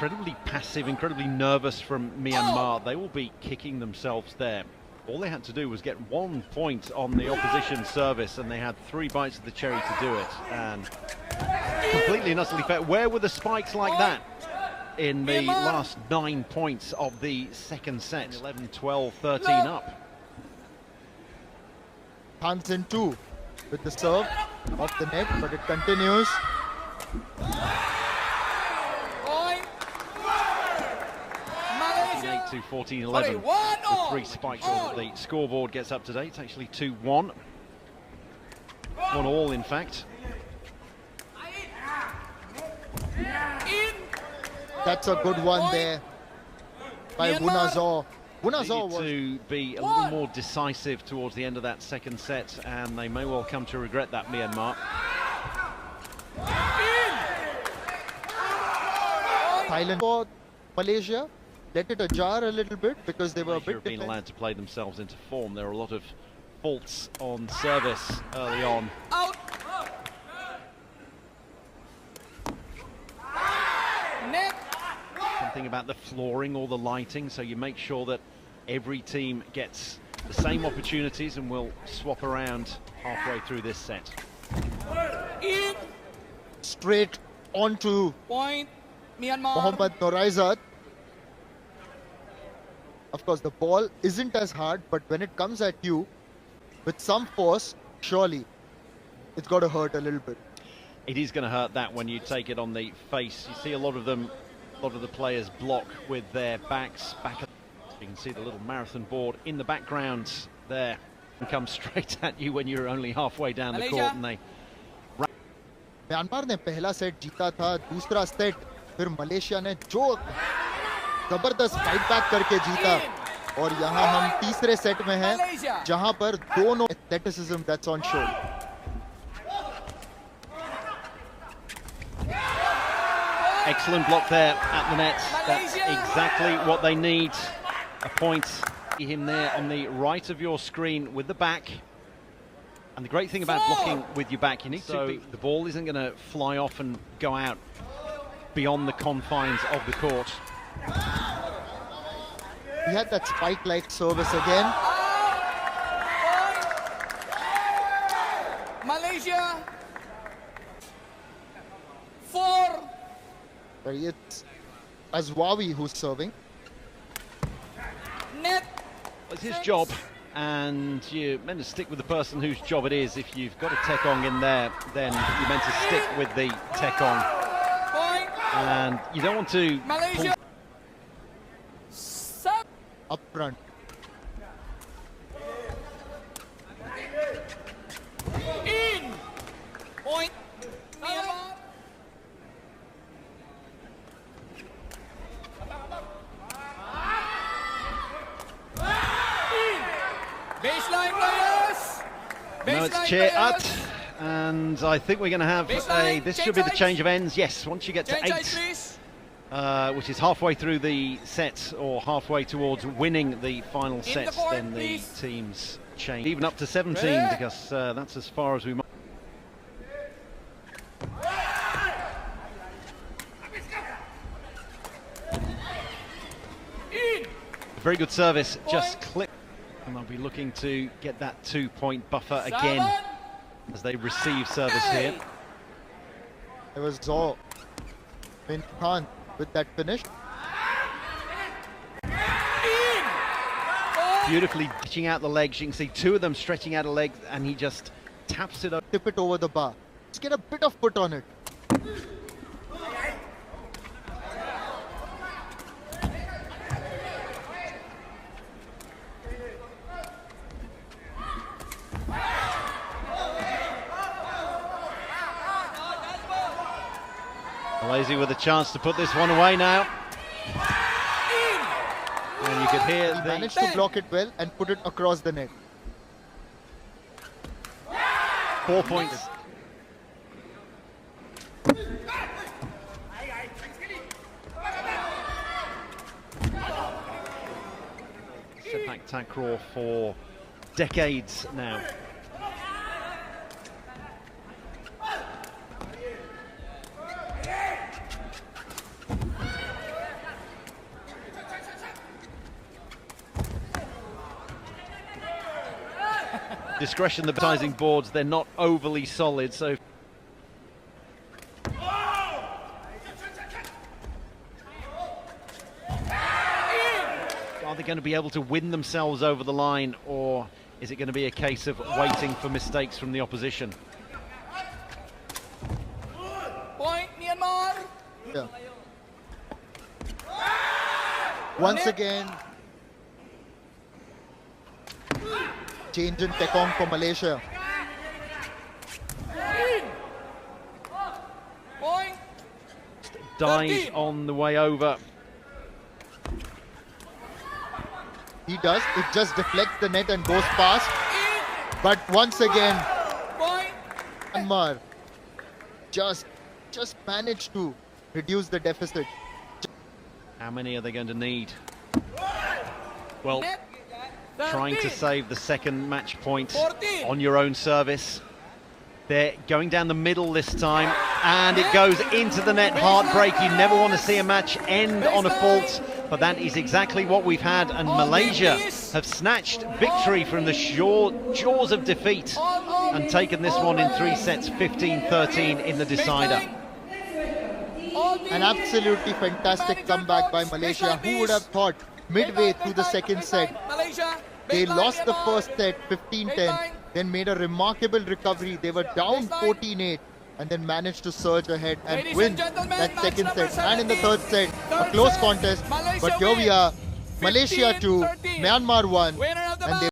Incredibly passive, incredibly nervous from Myanmar. They will be kicking themselves there. All they had to do was get 1 point on the opposition service, and they had 3 bites of the cherry to do it. And completely and utterly fair. Where were the spikes like that in the last 9 points of the second set? 11, 12, 13 up. Hansen too with the serve off the net, but it continues. 8 to 14-11 with 3 spikes. The scoreboard gets up to date. It's actually 2-1. 1-1 in fact. That's a good one there by Wunazor. Wunazor was to be a little more decisive towards the end of that second set, and they may well come to regret that, Myanmar. Thailand for Malaysia let it ajar a little bit because they were a bit been allowed to play themselves into form. There were a lot of faults on service early on. Something about the flooring or the lighting, so you make sure that every team gets the same opportunities, and we'll swap around halfway through this set. Straight onto point Myanmar. Mohammad Noraizat. Of course, the ball isn't as hard, but when it comes at you with some force, surely it's got to hurt a little bit. It is going to hurt that when you take it on the face. You see a lot of them, a lot of the players block with their backs. You can see the little marathon board in the background there and come straight at you when you're only halfway down the court. And they Myanmar ने पहला set जीता था, दूसरा set फिर Malaysia ने जो जबरदस्त fight back करके जीता, और यहाँ हम तीसरे सेट में हैं जहाँ पर दोनों athleticism that's on show. Excellent block there at the net. That's exactly what they need. A point. Him there on the right of your screen with the back. And the great thing about blocking with your back, you need to be, the ball isn't going to fly off and go out beyond the confines of the court. He had that spike-like service again. Malaysia 4. It's Azwawi who's serving. Net. It's his job, and you're meant to stick with the person whose job it is. If you've got a Tekong in there, then you're meant to stick with the Tekong. And you don't want to Malaysia up front. In point Myanmar. Baseline players. No, it's chair up, and I think we're going to have a. This should be the change of ends. Yes, once you get to 8, which is halfway through the set or halfway towards winning the final set, then the teams change. Even up to 17, because that's as far as we might. Very good service, just clip. And they'll be looking to get that 2-point buffer again as they receive service here. It was Zhou Bin Khan with that finish. Beautifully stretching out the legs. You can see 2 of them stretching out a leg, and he just taps it up. Tip it over the bar. Just get a bit of foot on it. Malaysia with a chance to put this one away now. And you could hear he managed to block it well and put it across the net. 4 points. Sepak takraw for decades now. discretion, the advertising boards, they're not overly solid, so are they going to be able to win themselves over the line, or is it going to be a case of waiting for mistakes from the opposition? Point Myanmar. Yeah. Once again, change in Tekong for Malaysia. Point. Dies 13. on the way over. He does. It just deflects the net and goes past. But once again, Point. Myanmar just managed to reduce the deficit. How many are they going to need? Well, Net. trying to 13. save the second match point 14. on your own service. They're going down the middle this time, and it goes into the net. Heartbreak. You never want to see a match end on a fault, but that is exactly what we've had, and Malaysia have snatched victory from the jaws of defeat and taken this one in 3 sets, 15-13 in the decider. An absolutely fantastic comeback by Malaysia. Who would have thought midway through the second set, they lost the first set 15-10, then made a remarkable recovery. They were down 14-8 and then managed to surge ahead and win that second set. And in the third set, a close contest. But here we are, Malaysia 2, Myanmar 1, and they